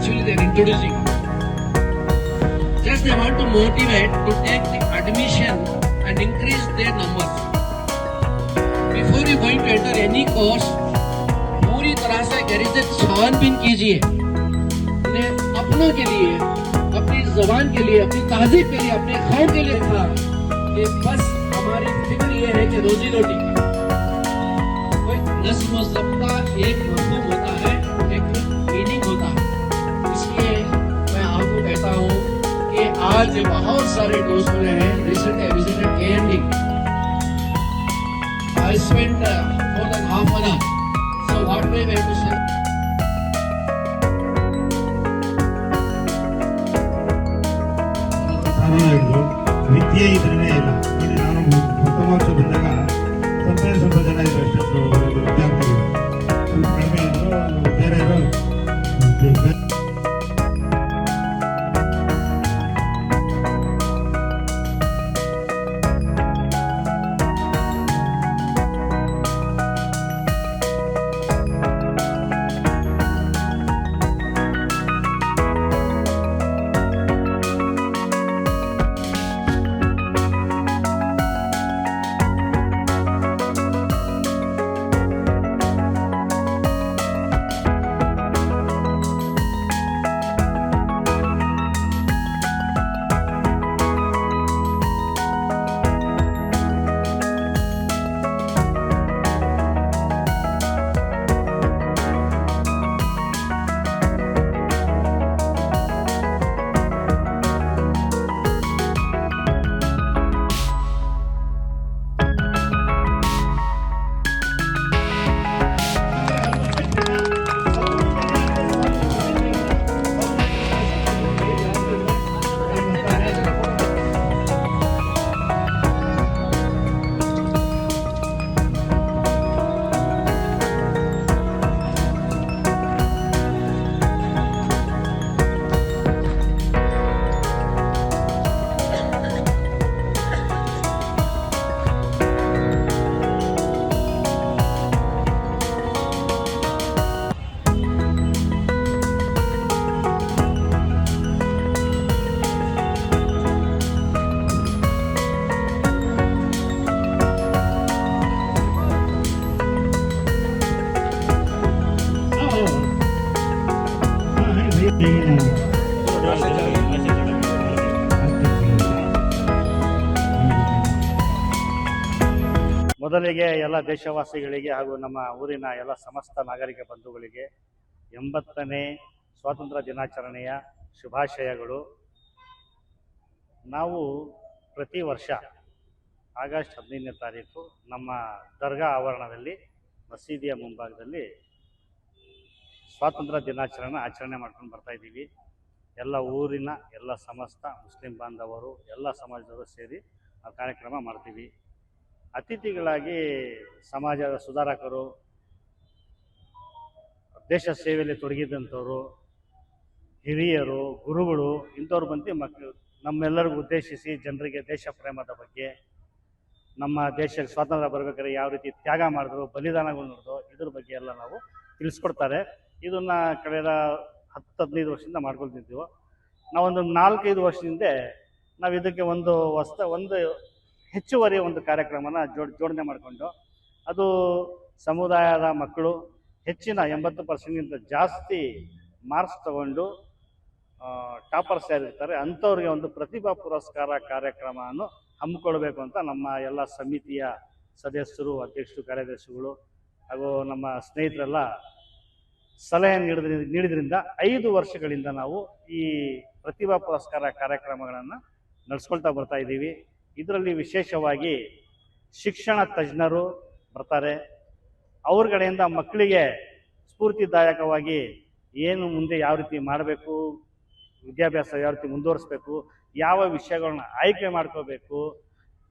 actually they are introducing. Just they want to motivate to take the admission and increase their numbers. Before you going to enter any course, पूरी तरह से घर से छानबीन कीजिए, उन्हें अपनों के लिए, अपनी ज़बान के लिए, अपनी तहजीब के लिए, अपने खान के लिए था कि बस हमारी फिक्र ये है कि रोजी रोटी कोई नस्म व ज़ब्त का एक मफ़हूम होता है, एक मीनिंग होता है। इसलिए मैं आपको कहता हूँ कि आज बहुत सारे दोस्त मिले हैं। Recently I visited KMD. I spent more than half an hour. So what we have to say? ವಿದ್ಯೆ ಇದ್ರೇ ಇಲ್ಲ. ಇಲ್ಲಿ ನಾನು ಪ್ರಥಮ ವರ್ಷ ಬಂದಾಗ ಸ್ವಲ್ಪ ಜನ ಇದ್ರು ಅಷ್ಟು ವಿದ್ಯಾರ್ಥಿಗಳು, ಕಡಿಮೆ ಇದ್ರು. ಬೇರೆ ಮೊದಲಿಗೆ ಎಲ್ಲ ದೇಶವಾಸಿಗಳಿಗೆ ಹಾಗೂ ನಮ್ಮ ಊರಿನ ಎಲ್ಲ ಸಮಸ್ತ ನಾಗರಿಕ ಬಂಧುಗಳಿಗೆ 80ನೇ ಸ್ವಾತಂತ್ರ್ಯ ದಿನಾಚರಣೆಯ ಶುಭಾಶಯಗಳು. ನಾವು ಪ್ರತಿ ವರ್ಷ ಆಗಸ್ಟ್ 15ನೇ ತಾರೀಕು ನಮ್ಮ ದರ್ಗಾ ಆವರಣದಲ್ಲಿ ಮಸೀದಿಯ ಮುಂಭಾಗದಲ್ಲಿ ಸ್ವಾತಂತ್ರ್ಯ ದಿನಾಚರಣೆ ಆಚರಣೆ ಮಾಡ್ಕೊಂಡು ಬರ್ತಾಯಿದ್ದೀವಿ. ಎಲ್ಲ ಊರಿನ ಎಲ್ಲ ಸಮಸ್ತ ಮುಸ್ಲಿಂ ಬಾಂಧವರು ಎಲ್ಲ ಸಮಾಜದವರು ಸೇರಿ ಆ ಕಾರ್ಯಕ್ರಮ ಮಾಡ್ತೀವಿ. ಅತಿಥಿಗಳಾಗಿ ಸಮಾಜದ ಸುಧಾರಕರು, ದೇಶ ಸೇವೆಯಲ್ಲಿ ತೊಡಗಿದಂಥವರು, ಹಿರಿಯರು, ಗುರುಗಳು ಇಂಥವ್ರು ಬಂದು ನಮ್ಮೆಲ್ಲರಿಗೂ ಉದ್ದೇಶಿಸಿ ಜನರಿಗೆ ದೇಶ ಪ್ರೇಮದ ಬಗ್ಗೆ, ನಮ್ಮ ದೇಶಕ್ಕೆ ಸ್ವಾತಂತ್ರ್ಯ ಬರಬೇಕಾದ್ರೆ ಯಾವ ರೀತಿ ತ್ಯಾಗ ಮಾಡಿದ್ರು, ಬಲಿದಾನಗಳು ನಡೆದು ಇದ್ರ ಬಗ್ಗೆ ಎಲ್ಲ ನಾವು ತಿಳಿಸ್ಕೊಡ್ತಾರೆ. ಇದನ್ನು ಕಳೆದ 10-15 ವರ್ಷದಿಂದ ಮಾಡ್ಕೊಳ್ತಿದ್ದೀವಿ. ನಾವೊಂದು 4-5 ವರ್ಷದಿಂದ ನಾವು ಇದಕ್ಕೆ ಒಂದು ಹೆಚ್ಚುವರಿ ಒಂದು ಕಾರ್ಯಕ್ರಮನ ಜೋಡಣೆ ಮಾಡಿಕೊಂಡು, ಅದು ಸಮುದಾಯದ ಮಕ್ಕಳು ಹೆಚ್ಚಿನ 80%ಗಿಂತ ಜಾಸ್ತಿ ಮಾರ್ಕ್ಸ್ ತಗೊಂಡು ಟಾಪರ್ಸ್ ಯಾರಿರ್ತಾರೆ ಅಂಥವ್ರಿಗೆ ಒಂದು ಪ್ರತಿಭಾ ಪುರಸ್ಕಾರ ಕಾರ್ಯಕ್ರಮವನ್ನು ಹಮ್ಮಿಕೊಳ್ಬೇಕು ಅಂತ ನಮ್ಮ ಎಲ್ಲ ಸಮಿತಿಯ ಸದಸ್ಯರು, ಅಧ್ಯಕ್ಷರು, ಕಾರ್ಯದರ್ಶಿಗಳು ಹಾಗೂ ನಮ್ಮ ಸ್ನೇಹಿತರೆಲ್ಲ ಸಲಹೆ ನೀಡಿದ್ರಿಂದ 5 ವರ್ಷಗಳಿಂದ ನಾವು ಈ ಪ್ರತಿಭಾ ಪುರಸ್ಕಾರ ಕಾರ್ಯಕ್ರಮಗಳನ್ನು ನಡೆಸ್ಕೊಳ್ತಾ ಬರ್ತಾ ಇದ್ದೀವಿ. ಇದರಲ್ಲಿ ವಿಶೇಷವಾಗಿ ಶಿಕ್ಷಣ ತಜ್ಞರು ಬರ್ತಾರೆ. ಅವ್ರ ಕಡೆಯಿಂದ ಮಕ್ಕಳಿಗೆ ಸ್ಫೂರ್ತಿದಾಯಕವಾಗಿ ಏನು ಮುಂದೆ ಯಾವ ರೀತಿ ಮಾಡಬೇಕು, ವಿದ್ಯಾಭ್ಯಾಸ ಯಾವ ರೀತಿ ಮುಂದುವರಿಸಬೇಕು, ಯಾವ ವಿಷಯಗಳನ್ನ ಆಯ್ಕೆ ಮಾಡ್ಕೋಬೇಕು,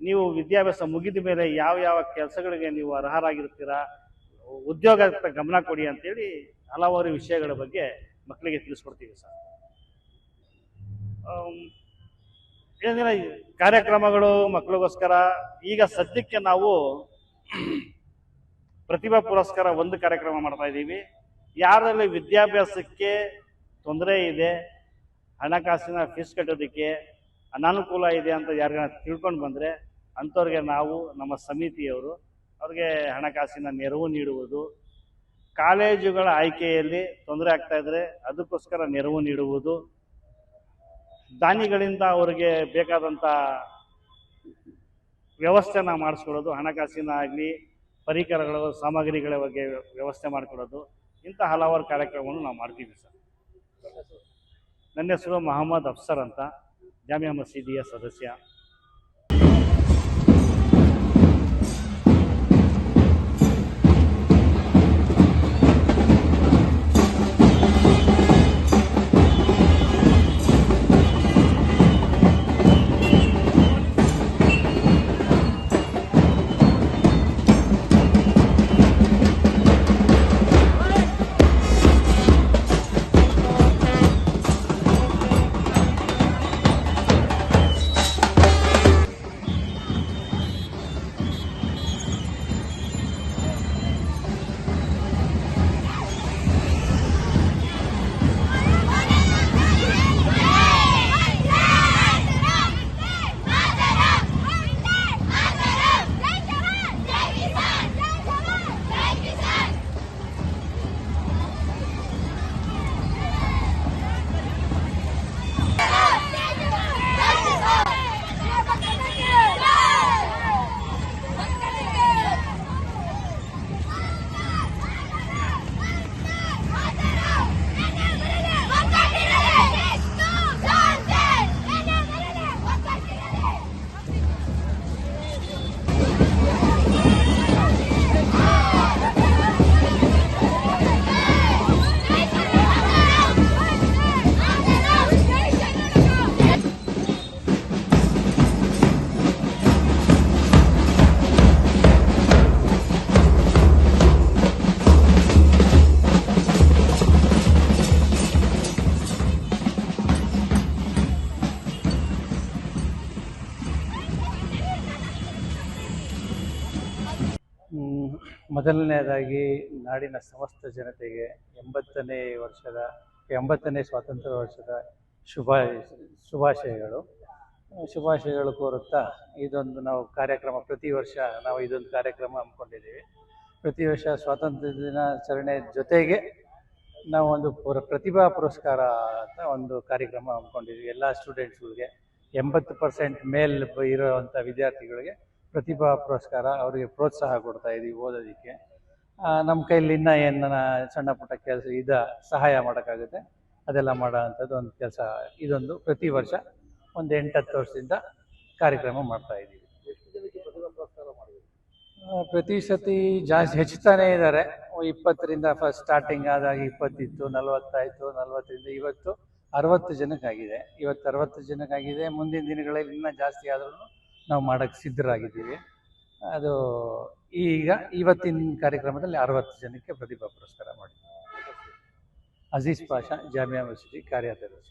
ನೀವು ವಿದ್ಯಾಭ್ಯಾಸ ಮುಗಿದ ಮೇಲೆ ಯಾವ ಕೆಲಸಗಳಿಗೆ ನೀವು ಅರ್ಹರಾಗಿರ್ತೀರಾ, ಉದ್ಯೋಗದ ಗಮನ ಕೊಡಿ ಅಂತೇಳಿ ಹಲವಾರು ವಿಷಯಗಳ ಬಗ್ಗೆ ಮಕ್ಕಳಿಗೆ ತಿಳಿಸ್ಕೊಡ್ತೀವಿ ಸರ್. ಏನಿಲ್ಲ ಕಾರ್ಯಕ್ರಮಗಳು ಮಕ್ಕಳಿಗೋಸ್ಕರ ಈಗ ಸದ್ಯಕ್ಕೆ ನಾವು ಪ್ರತಿಭಾ ಪುರಸ್ಕಾರ ಒಂದು ಕಾರ್ಯಕ್ರಮ ಮಾಡ್ತಾ ಇದ್ದೀವಿ. ಯಾರಲ್ಲಿ ವಿದ್ಯಾಭ್ಯಾಸಕ್ಕೆ ತೊಂದರೆ ಇದೆ, ಹಣಕಾಸಿನ ಫೀಸ್ ಕಟ್ಟೋದಕ್ಕೆ ಅನಾನುಕೂಲ ಇದೆ ಅಂತ ಯಾರಿಗಾನ ತಿಳ್ಕೊಂಡು ಬಂದರೆ ಅಂಥವ್ರಿಗೆ ನಾವು ನಮ್ಮ ಸಮಿತಿಯವರು ಅವ್ರಿಗೆ ಹಣಕಾಸಿನ ನೆರವು ನೀಡುವುದು, ಕಾಲೇಜುಗಳ ಆಯ್ಕೆಯಲ್ಲಿ ತೊಂದರೆ ಆಗ್ತಾಯಿದ್ರೆ ಅದಕ್ಕೋಸ್ಕರ ನೆರವು ನೀಡುವುದು, ದಾನಿಗಳಿಂದ ಅವರಿಗೆ ಬೇಕಾದಂಥ ವ್ಯವಸ್ಥೆನ ಮಾಡಿಸ್ಕೊಡೋದು, ಹಣಕಾಸಿನ ಆಗಲಿ ಪರಿಕರಗಳು ಸಾಮಗ್ರಿಗಳ ಬಗ್ಗೆ ವ್ಯವಸ್ಥೆ ಮಾಡಿಕೊಡೋದು, ಇಂಥ ಹಲವಾರು ಕಾರ್ಯಕ್ರಮವನ್ನು ನಾವು ಮಾಡ್ತೀವಿ ಸರ್. ನನ್ನ ಹೆಸರು ಮೊಹಮ್ಮದ್ ಅಫ್ಸರ್ ಅಂತ, ಜಾಮಿಯಾ ಮಸೀದಿಯ ಸದಸ್ಯ. ಮೊದಲನೆಯದಾಗಿ ನಾಡಿನ ಸಮಸ್ತ ಜನತೆಗೆ 80ನೇ ಸ್ವಾತಂತ್ರ್ಯ ವರ್ಷದ ಶುಭಾಶಯಗಳು ಕೋರುತ್ತಾ, ಇದೊಂದು ನಾವು ಕಾರ್ಯಕ್ರಮ ಪ್ರತಿ ವರ್ಷ ನಾವು ಇದೊಂದು ಕಾರ್ಯಕ್ರಮ ಹಮ್ಮಿಕೊಂಡಿದ್ದೀವಿ. ಪ್ರತಿ ವರ್ಷ ಸ್ವಾತಂತ್ರ್ಯ ದಿನಾಚರಣೆ ಜೊತೆಗೆ ನಾವು ಒಂದು ಪ್ರತಿಭಾ ಪುರಸ್ಕಾರ ಅಂತ ಒಂದು ಕಾರ್ಯಕ್ರಮ ಹಮ್ಮಿಕೊಂಡಿದ್ದೀವಿ. ಎಲ್ಲ ಸ್ಟೂಡೆಂಟ್ಸ್ಗಳಿಗೆ 80% ಮೇಲ್ ಇರೋವಂಥ ವಿದ್ಯಾರ್ಥಿಗಳಿಗೆ ಪ್ರತಿಭಾ ಪುರಸ್ಕಾರ, ಅವರಿಗೆ ಪ್ರೋತ್ಸಾಹ ಕೊಡ್ತಾ ಇದ್ದೀವಿ ಓದೋದಕ್ಕೆ. ನಮ್ಮ ಕೈಲಿ ಇನ್ನೂ ಏನು ಸಣ್ಣ ಪುಟ್ಟ ಕೆಲಸ ಸಹಾಯ ಮಾಡೋಕ್ಕಾಗುತ್ತೆ ಅದೆಲ್ಲ ಮಾಡೋ ಅಂಥದ್ದು ಒಂದು ಕೆಲಸ. ಇದೊಂದು ಪ್ರತಿ ವರ್ಷ ಒಂದು 8-10 ವರ್ಷದಿಂದ ಕಾರ್ಯಕ್ರಮ ಮಾಡ್ತಾ ಇದ್ದೀವಿ. ಪ್ರತಿ ಸತಿ ಜಾಸ್ತಿ ಹೆಚ್ಚುತ್ತಾನೇ ಇದ್ದಾರೆ. 20ರಿಂದ ಫಸ್ಟ್ ಸ್ಟಾರ್ಟಿಂಗ್ ಆದಾಗ 20 ಇತ್ತು, 40 ಆಯಿತು, 40ರಿಂದ ಇವತ್ತು 60 ಜನಕ್ಕಾಗಿದೆ. ಇವತ್ತು 60 ಜನಕ್ಕಾಗಿದೆ. ಮುಂದಿನ ದಿನಗಳಲ್ಲಿ ಇನ್ನೂ ಜಾಸ್ತಿ ಆದ್ರೂ ನಾವು ಮಾಡೋಕ್ಕೆ ಸಿದ್ಧರಾಗಿದ್ದೀವಿ. ಅದು ಇವತ್ತಿನ ಕಾರ್ಯಕ್ರಮದಲ್ಲಿ 60 ಜನಕ್ಕೆ ಪ್ರತಿಭಾ ಪುರಸ್ಕಾರ ಮಾಡಿದ್ದೀವಿ. ಅಜೀಜ್ ಪಾಷಾ, ಜಾಮಿಯಾ ಮಸೀದಿ ಕಾರ್ಯಾಧ್ಯಕ್ಷ.